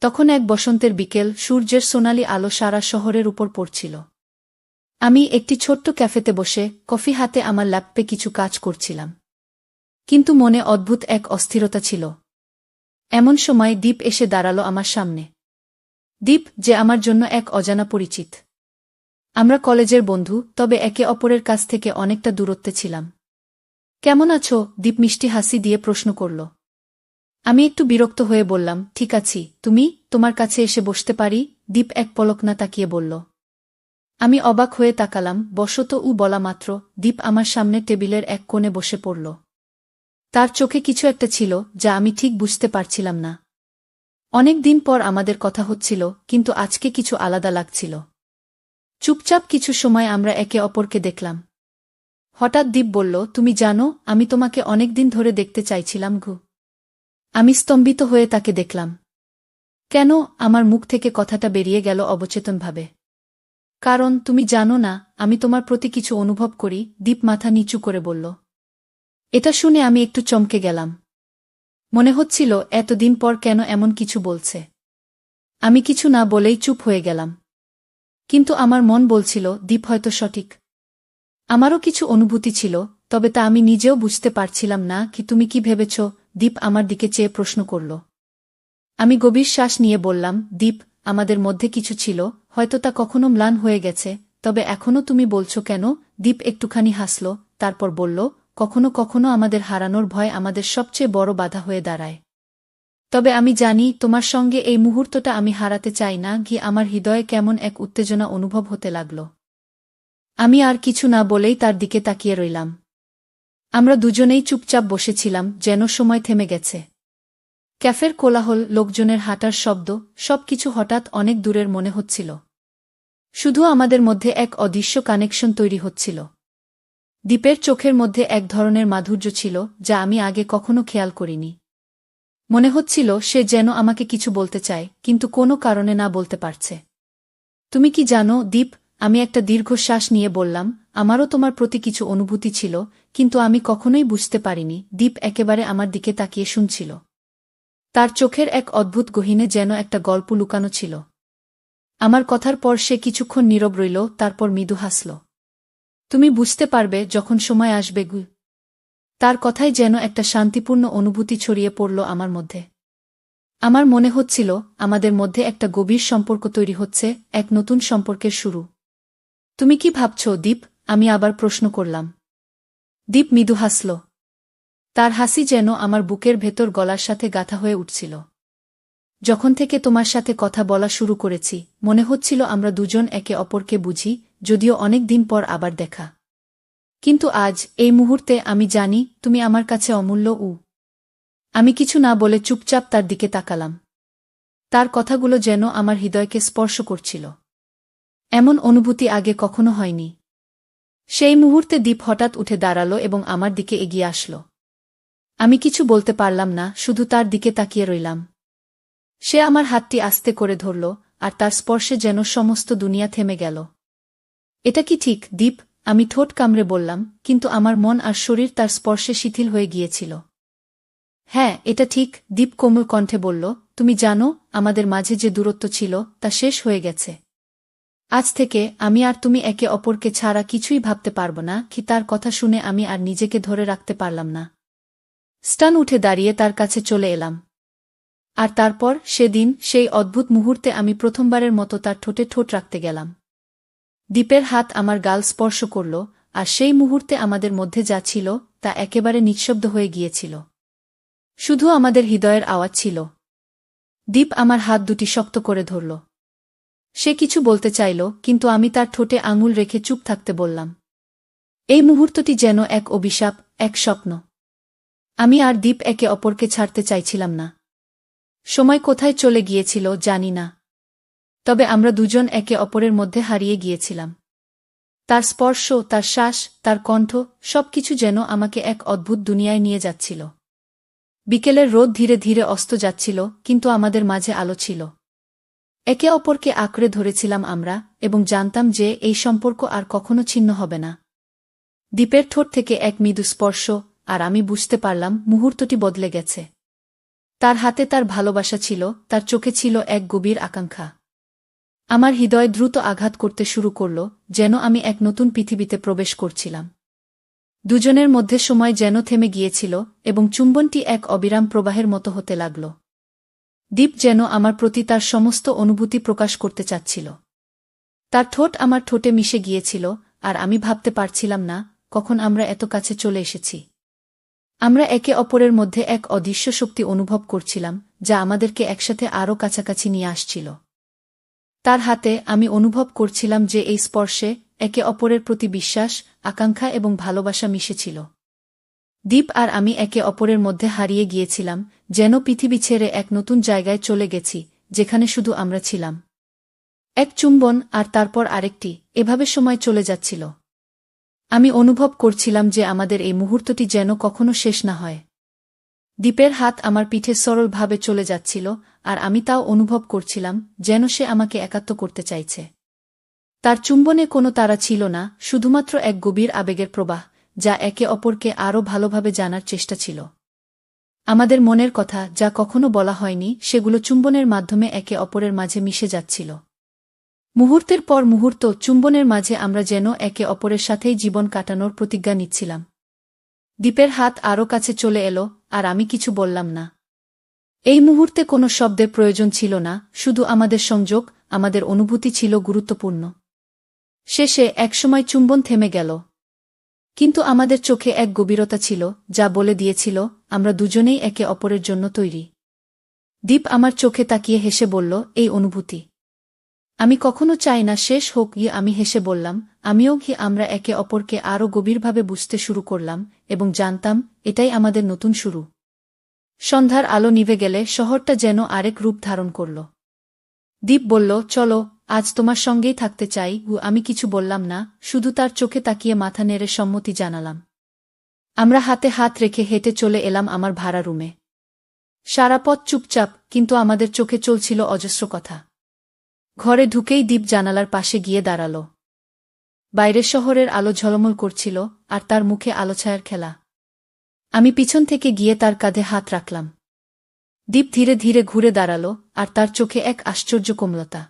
তখন এক বসন্তের বিকেল, সূর্যের সোনালি আলো সারা শহরের উপর পড়ছিল। আমি একটি ছোট্ট ক্যাফেতে বসে কফি হাতে আমার ল্যাপটপে কিছু কাজ করছিলাম। কিন্তু মনে অদ্ভুত এক অস্থিরতা ছিল। এমন সময় দীপ এসে দাঁড়ালো আমার সামনে। দীপ, যে আমার জন্য এক অজানা পরিচিত। আমরা কলেজের বন্ধু, তবে একে অপরের কাছ থেকে অনেকটা দূরত্বে ছিলাম। কেমন আছো? দীপ মিষ্টি হাসি দিয়ে প্রশ্ন করল। আমি একটু বিরক্ত হয়ে বললাম, ঠিক আছি। তুমি, তোমার কাছে এসে বসতে পারি? দীপ এক পলক না তাকিয়ে বলল। আমি অবাক হয়ে তাকালাম। বসত বলা মাত্র দীপ আমার সামনে টেবিলের এক কোণে বসে পড়ল। তার চোখে কিছু একটা ছিল যা আমি ঠিক বুঝতে পারছিলাম না। অনেক দিন পর আমাদের কথা হচ্ছিল, কিন্তু আজকে কিছু আলাদা লাগছিল। চুপচাপ কিছু সময় আমরা একে অপরকে দেখলাম। হঠাৎ দীপ বলল, তুমি জানো, আমি তোমাকে অনেক দিন ধরে দেখতে চাইছিলাম গো। আমি স্তম্ভিত হয়ে তাকে দেখলাম। কেন? আমার মুখ থেকে কথাটা বেরিয়ে গেল অবচেতনভাবে। কারণ তুমি জানো না, আমি তোমার প্রতি কিছু অনুভব করি। দীপ মাথা নিচু করে বলল। এটা শুনে আমি একটু চমকে গেলাম। মনে হচ্ছিল এতদিন পর কেন এমন কিছু বলছে। আমি কিছু না বলেই চুপ হয়ে গেলাম। কিন্তু আমার মন বলছিল, দীপ হয়তো সঠিক। আমারও কিছু অনুভূতি ছিল, তবে তা আমি নিজেও বুঝতে পারছিলাম না। কি তুমি কি ভেবেছ? দীপ আমার দিকে চেয়ে প্রশ্ন করল। আমি গভীর শ্বাস নিয়ে বললাম, দীপ, আমাদের মধ্যে কিছু ছিল, হয়তো তা কখনো ম্লান হয়ে গেছে, তবে এখনো তুমি বলছো কেন? দীপ একটুখানি হাসল, তারপর বলল, কখনো কখনো আমাদের হারানোর ভয় আমাদের সবচেয়ে বড় বাধা হয়ে দাঁড়ায়। তবে আমি জানি, তোমার সঙ্গে এই মুহূর্তটা আমি হারাতে চাই না। আমার হৃদয়ে কেমন এক উত্তেজনা অনুভব হতে লাগল। আমি আর কিছু না বলেই তার দিকে তাকিয়ে রইলাম। আমরা দুজনেই চুপচাপ বসেছিলাম, যেন সময় থেমে গেছে। ক্যাফের কোলাহল, লোকজনের হাঁটার শব্দ, সবকিছু হঠাৎ অনেক দূরের মনে হচ্ছিল। শুধু আমাদের মধ্যে এক অদৃশ্য কানেকশন তৈরি হচ্ছিল। দীপের চোখের মধ্যে এক ধরনের মাধুর্য ছিল, যা আমি আগে কখনো খেয়াল করিনি। মনে হচ্ছিল সে যেন আমাকে কিছু বলতে চায়, কিন্তু কোনো কারণে না বলতে পারছে। তুমি কি জানো, দীপ? আমি একটা দীর্ঘশ্বাস নিয়ে বললাম, আমারও তোমার প্রতি কিছু অনুভূতি ছিল, কিন্তু আমি কখনোই বুঝতে পারিনি। দীপ একেবারে আমার দিকে তাকিয়ে শুনছিল। তার চোখের এক অদ্ভুত গহীনে যেন একটা গল্প লুকানো ছিল। আমার কথার পর সে কিছুক্ষণ নীরব রইল, তারপর মৃদু হাসল। তুমি বুঝতে পারবে যখন সময় আসবে গু। তার কথাই যেন একটা শান্তিপূর্ণ অনুভূতি ছড়িয়ে পড়ল আমার মধ্যে। আমার মনে হচ্ছিল, আমাদের মধ্যে একটা গভীর সম্পর্ক তৈরি হচ্ছে, এক নতুন সম্পর্কের শুরু। তুমি কি ভাবছ, দীপ? আমি আবার প্রশ্ন করলাম। দীপ মৃদু হাসল। তার হাসি যেন আমার বুকের ভেতর গলার সাথে গাঁথা হয়ে উঠছিল। যখন থেকে তোমার সাথে কথা বলা শুরু করেছি, মনে হচ্ছিল আমরা দুজন একে অপরকে বুঝি, যদিও অনেক দিন পর আবার দেখা। কিন্তু আজ, এই মুহূর্তে, আমি জানি তুমি আমার কাছে অমূল্য। আমি কিছু না বলে চুপচাপ তার দিকে তাকালাম। তার কথাগুলো যেন আমার হৃদয়কে স্পর্শ করছিল। এমন অনুভূতি আগে কখনো হয়নি। সেই মুহূর্তে দীপ হঠাৎ উঠে দাঁড়ালো এবং আমার দিকে এগিয়ে আসলো। আমি কিছু বলতে পারলাম না, শুধু তার দিকে তাকিয়ে রইলাম। সে আমার হাতটি আস্তে করে ধরল, আর তার স্পর্শে যেন সমস্ত দুনিয়া থেমে গেল। এটা কি ঠিক, দীপ? আমি ঠোঁট কামড়ে বললাম, কিন্তু আমার মন আর শরীর তার স্পর্শে শিথিল হয়ে গিয়েছিল। হ্যাঁ, এটা ঠিক, দীপ কোমল কণ্ঠে বলল। তুমি জানো, আমাদের মাঝে যে দূরত্ব ছিল, তা শেষ হয়ে গেছে। আজ থেকে আমি আর তুমি একে অপরকে ছাড়া কিছুই ভাবতে পারব না। তার কথা শুনে আমি আর নিজেকে ধরে রাখতে পারলাম না। স্টান উঠে দাঁড়িয়ে তার কাছে চলে এলাম। আর তারপর, সেদিন, সেই অদ্ভুত মুহূর্তে আমি প্রথমবারের মতো তার ঠোঁটে ঠোঁট রাখতে গেলাম। দীপের হাত আমার গাল স্পর্শ করল, আর সেই মুহূর্তে আমাদের মধ্যে যা ছিল, তা একেবারে নিঃশব্দ হয়ে গিয়েছিল। শুধু আমাদের হৃদয়ের আওয়াজ ছিল। দীপ আমার হাত দুটি শক্ত করে ধরল। সে কিছু বলতে চাইল, কিন্তু আমি তার ঠোঁটে আঙুল রেখে চুপ থাকতে বললাম। এই মুহূর্তটি যেন এক অভিশাপ, এক স্বপ্ন। আমি আর দীপ একে অপরকে ছাড়তে চাইছিলাম না। সময় কোথায় চলে গিয়েছিল জানি না। তবে আমরা দুজন একে অপরের মধ্যে হারিয়ে গিয়েছিলাম। তার স্পর্শ, তার শ্বাস, তার কণ্ঠ, সবকিছু যেন আমাকে এক অদ্ভুত দুনিয়ায় নিয়ে যাচ্ছিল। বিকেলের রোদ ধীরে ধীরে অস্ত যাচ্ছিল, কিন্তু আমাদের মাঝে আলো ছিল। একে অপরকে আঁকড়ে ধরেছিলাম আমরা, এবং জানতাম যে এই সম্পর্ক আর কখনো ছিন্ন হবে না। দীপের ঠোঁট থেকে এক মৃদু স্পর্শ, আর আমি বুঝতে পারলাম মুহূর্তটি বদলে গেছে। তার হাতে তার ভালোবাসা ছিল, তার চোখে ছিল এক গভীর আকাঙ্ক্ষা। আমার হৃদয় দ্রুত আঘাত করতে শুরু করল, যেন আমি এক নতুন পৃথিবীতে প্রবেশ করছিলাম। দুজনের মধ্যে সময় যেন থেমে গিয়েছিল এবং চুম্বনটি এক অবিরাম প্রবাহের মতো হতে লাগল। দীপ যেন আমার প্রতি তার সমস্ত অনুভূতি প্রকাশ করতে চাচ্ছিল। তার ঠোঁট আমার ঠোঁটে মিশে গিয়েছিল, আর আমি ভাবতে পারছিলাম না কখন আমরা এত কাছে চলে এসেছি। আমরা একে অপরের মধ্যে এক অদৃশ্য শক্তি অনুভব করছিলাম, যা আমাদেরকে একসাথে আরও কাছাকাছি নিয়ে আসছিল। তার হাতে আমি অনুভব করছিলাম যে এই স্পর্শে একে অপরের প্রতি বিশ্বাস, আকাঙ্ক্ষা এবং ভালোবাসা মিশেছিল। দীপ আর আমি একে অপরের মধ্যে হারিয়ে গিয়েছিলাম, যেন পৃথিবী ছেড়ে এক নতুন জায়গায় চলে গেছি, যেখানে শুধু আমরা ছিলাম। এক চুম্বন আর তারপর আরেকটি, এভাবে সময় চলে যাচ্ছিল। আমি অনুভব করছিলাম যে আমাদের এই মুহূর্তটি যেন কখনো শেষ না হয়। দীপের হাত আমার পিঠে সরলভাবে চলে যাচ্ছিল, আর আমি তাও অনুভব করছিলাম যেন সে আমাকে একাত্ম করতে চাইছে। তার চুম্বনে কোনো তাড়া ছিল না, শুধুমাত্র এক গভীর আবেগের প্রবাহ, যা একে অপরকে আরও ভালোভাবে জানার চেষ্টা ছিল। আমাদের মনের কথা, যা কখনো বলা হয়নি, সেগুলো চুম্বনের মাধ্যমে একে অপরের মাঝে মিশে যাচ্ছিল। মুহূর্তের পর মুহূর্ত চুম্বনের মাঝে আমরা যেন একে অপরের সাথেই জীবন কাটানোর প্রতিজ্ঞা নিচ্ছিলাম। দীপের হাত আরও কাছে চলে এলো, আর আমি কিছু বললাম না। এই মুহূর্তে কোনো শব্দের প্রয়োজন ছিল না, শুধু আমাদের সংযোগ, আমাদের অনুভূতি ছিল গুরুত্বপূর্ণ। শেষে একসময় চুম্বন থেমে গেল। কিন্তু আমাদের চোখে এক গভীরতা ছিল, যা বলে দিয়েছিল আমরা দুজনেই একে অপরের জন্য তৈরি। দীপ আমার চোখে তাকিয়ে হেসে বলল, এই অনুভূতি আমি কখনো চাই না শেষ হোক। আমি হেসে বললাম, আমিও আমরা একে অপরকে আরও গভীরভাবে বুঝতে শুরু করলাম, এবং জানতাম এটাই আমাদের নতুন শুরু। সন্ধ্যার আলো নিভে গেলে শহরটা যেন আরেক রূপ ধারণ করল। দীপ বলল, চলো, আজ তোমার সঙ্গেই থাকতে চাই। আমি কিছু বললাম না, শুধু তার চোখে তাকিয়ে মাথা নেড়ে সম্মতি জানালাম। আমরা হাতে হাত রেখে হেঁটে চলে এলাম আমার ভাড়া রুমে। সারা পথ চুপচাপ, কিন্তু আমাদের চোখে চলছিল অজস্র কথা। ঘরে ঢুকেই দীপ জানালার পাশে গিয়ে দাঁড়াল। বাইরের শহরের আলো ঝলমল করছিল, আর তার মুখে আলোছায়ার খেলা। আমি পিছন থেকে গিয়ে তার কাঁধে হাত রাখলাম। দীপ ধীরে ধীরে ঘুরে দাঁড়াল, আর তার চোখে এক আশ্চর্য কোমলতা।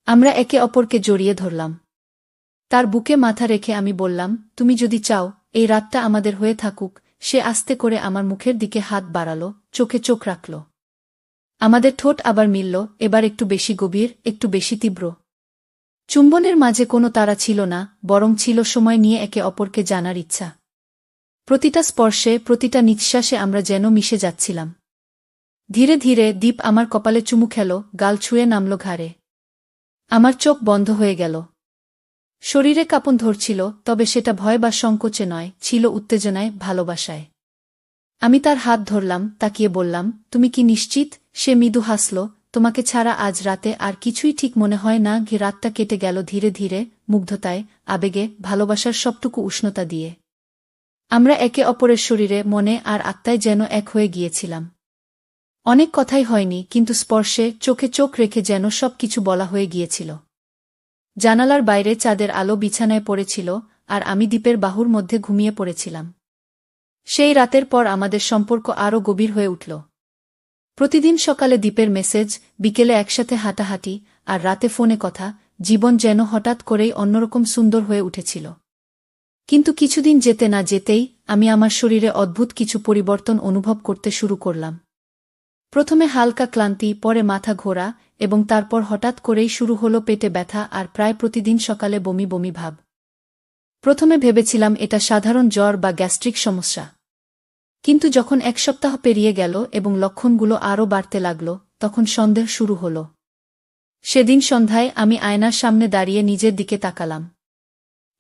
আমরা একে অপরকে জড়িয়ে ধরলাম। তার বুকে মাথা রেখে আমি বললাম, তুমি যদি চাও এই রাতটা আমাদের হয়ে থাকুক। সে আস্তে করে আমার মুখের দিকে হাত বাড়াল, চোখে চোখ রাখল। আমাদের ঠোঁট আবার মিলল, এবার একটু বেশি গভীর, একটু বেশি তীব্র। চুম্বনের মাঝে কোনো তাড়া ছিল না, বরং ছিল সময় নিয়ে একে অপরকে জানার ইচ্ছা। প্রতিটা স্পর্শে, প্রতিটা নিঃশ্বাসে আমরা যেন মিশে যাচ্ছিলাম। ধীরে ধীরে দীপ আমার কপালে চুমু খেল, গাল ছুঁয়ে নামল ঘাড়ে। আমার চোখ বন্ধ হয়ে গেল। শরীরে কাঁপন ধরছিল, তবে সেটা ভয় বা সংকোচে নয়, ছিল উত্তেজনায়, ভালোবাসায়। আমি তার হাত ধরলাম, তাকিয়ে বললাম, তুমি কি নিশ্চিত? সে মৃদু হাসল, তোমাকে ছাড়া আজ রাতে আর কিছুই ঠিক মনে হয় না। রাতটা কেটে গেল ধীরে ধীরে, মুগ্ধতায়, আবেগে, ভালোবাসার সবটুকু উষ্ণতা দিয়ে। আমরা একে অপরের শরীরে, মনে আর আত্মায় যেন এক হয়ে গিয়েছিলাম। অনেক কথাই হয়নি, কিন্তু স্পর্শে, চোখে চোখ রেখে যেন সব কিছু বলা হয়ে গিয়েছিল। জানালার বাইরে চাঁদের আলো বিছানায় পড়েছিল, আর আমি দীপের বাহুর মধ্যে ঘুমিয়ে পড়েছিলাম। সেই রাতের পর আমাদের সম্পর্ক আরও গভীর হয়ে উঠল। প্রতিদিন সকালে দীপের মেসেজ, বিকেলে একসাথে হাঁটাহাঁটি, আর রাতে ফোনে কথা। জীবন যেন হঠাৎ করেই অন্যরকম সুন্দর হয়ে উঠেছিল। কিন্তু কিছুদিন যেতে না যেতেই আমি আমার শরীরে অদ্ভুত কিছু পরিবর্তন অনুভব করতে শুরু করলাম। প্রথমে হালকা ক্লান্তি, পরে মাথা ঘোরা, এবং তারপর হঠাৎ করেই শুরু হলো পেটে ব্যথা আর প্রায় প্রতিদিন সকালে বমি বমি ভাব। প্রথমে ভেবেছিলাম এটা সাধারণ জ্বর বা গ্যাস্ট্রিক সমস্যা। কিন্তু যখন এক সপ্তাহ পেরিয়ে গেল এবং লক্ষণগুলো আরও বাড়তে লাগল, তখন সন্দেহ শুরু হল। সেদিন সন্ধ্যায় আমি আয়নার সামনে দাঁড়িয়ে নিজের দিকে তাকালাম।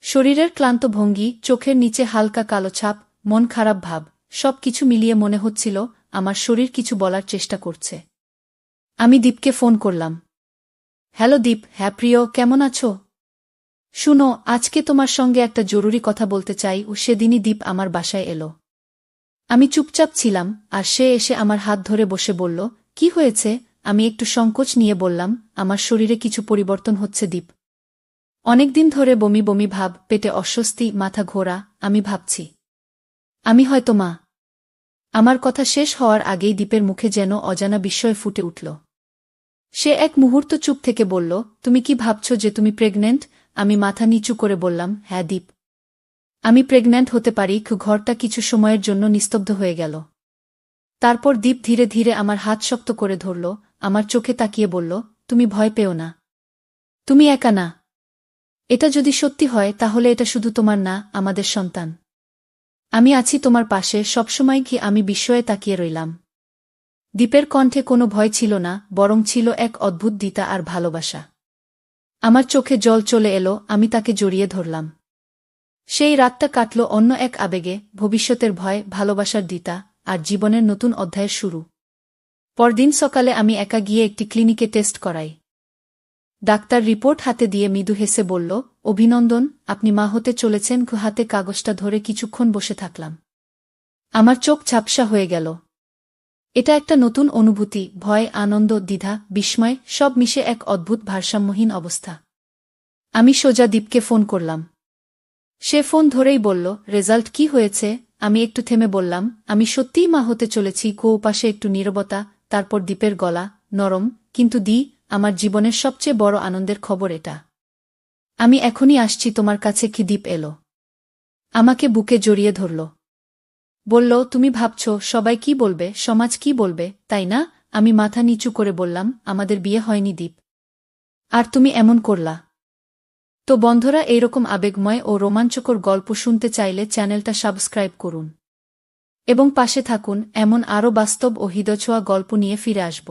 শরীরের ক্লান্ত ভঙ্গি, চোখের নিচে হালকা কালো ছাপ, মন খারাপ ভাব, সব কিছু মিলিয়ে মনে হচ্ছিল আমার শরীর কিছু বলার চেষ্টা করছে। আমি দীপকে ফোন করলাম। হ্যালো দীপ। হ্যাঁ প্রিয়, কেমন আছো? শুনো, আজকে তোমার সঙ্গে একটা জরুরি কথা বলতে চাই। সেদিনই দীপ আমার বাসায় এলো। আমি চুপচাপ ছিলাম, আর সে এসে আমার হাত ধরে বসে বলল, কি হয়েছে? আমি একটু সংকোচ নিয়ে বললাম, আমার শরীরে কিছু পরিবর্তন হচ্ছে দীপ। অনেকদিন ধরে বমি বমি ভাব, পেটে অস্বস্তি, মাথা ঘোরা। আমি ভাবছি আমি হয়তো মা। আমার কথা শেষ হওয়ার আগেই দীপের মুখে যেন অজানা বিস্ময় ফুটে উঠল। সে এক মুহূর্ত চুপ থেকে বলল, তুমি কি ভাবছ যে তুমি প্রেগন্যান্ট? আমি মাথা নিচু করে বললাম, হ্যাঁ দীপ, আমি প্রেগন্যান্ট হতে পারি। ঘরটা কিছু সময়ের জন্য নিস্তব্ধ হয়ে গেল। তারপর দীপ ধীরে ধীরে আমার হাত শক্ত করে ধরল, আমার চোখে তাকিয়ে বলল, তুমি ভয় পেও না। তুমি একা না। এটা যদি সত্যি হয় তাহলে এটা শুধু তোমার না, আমাদের সন্তান। আমি আছি তোমার পাশে সবসময়। কি? আমি বিস্ময়ে তাকিয়ে রইলাম। দীপের কণ্ঠে কোনো ভয় ছিল না, বরং ছিল এক অদ্ভুত দ্বিধা আর ভালোবাসা। আমার চোখে জল চলে এলো, আমি তাকে জড়িয়ে ধরলাম। সেই রাতটা কাটল অন্য এক আবেগে, ভবিষ্যতের ভয়, ভালোবাসার দ্বিধা, আর জীবনের নতুন অধ্যায়ের শুরু। পরদিন সকালে আমি একা গিয়ে একটি ক্লিনিকে টেস্ট করাই। ডাক্তার রিপোর্ট হাতে দিয়ে মৃদু হেসে বলল, অভিনন্দন, আপনি মা হতে চলেছেন। হাতে কাগজটা ধরে কিছুক্ষণ বসে থাকলাম। আমার চোখ ঝাপসা হয়ে গেল। এটা একটা নতুন অনুভূতি, ভয়, আনন্দ, দ্বিধা, বিস্ময়, সব মিশে এক অদ্ভুত ভারসাম্যহীন অবস্থা। আমি সোজা দীপকে ফোন করলাম। সে ফোন ধরেই বলল, রেজাল্ট কি হয়েছে? আমি একটু থেমে বললাম, আমি সত্যিই মা হতে চলেছি। পাশে একটু নীরবতা, তারপর দীপের গলা, নরম, কিন্তু আমার জীবনের সবচেয়ে বড় আনন্দের খবর এটা। আমি এখনই আসছি তোমার কাছে। কি? দীপ এলো, আমাকে বুকে জড়িয়ে ধরল। বলল, তুমি ভাবছ সবাই কি বলবে, সমাজ কি বলবে, তাই না? আমি মাথা নিচু করে বললাম, আমাদের বিয়ে হয়নি দীপ, আর তুমি এমন করলা। তো বন্ধুরা, এইরকম আবেগময় ও রোমাঞ্চকর গল্প শুনতে চাইলে চ্যানেলটা সাবস্ক্রাইব করুন এবং পাশে থাকুন। এমন আরও বাস্তব ও হৃদয়ছোঁয়া গল্প নিয়ে ফিরে আসব।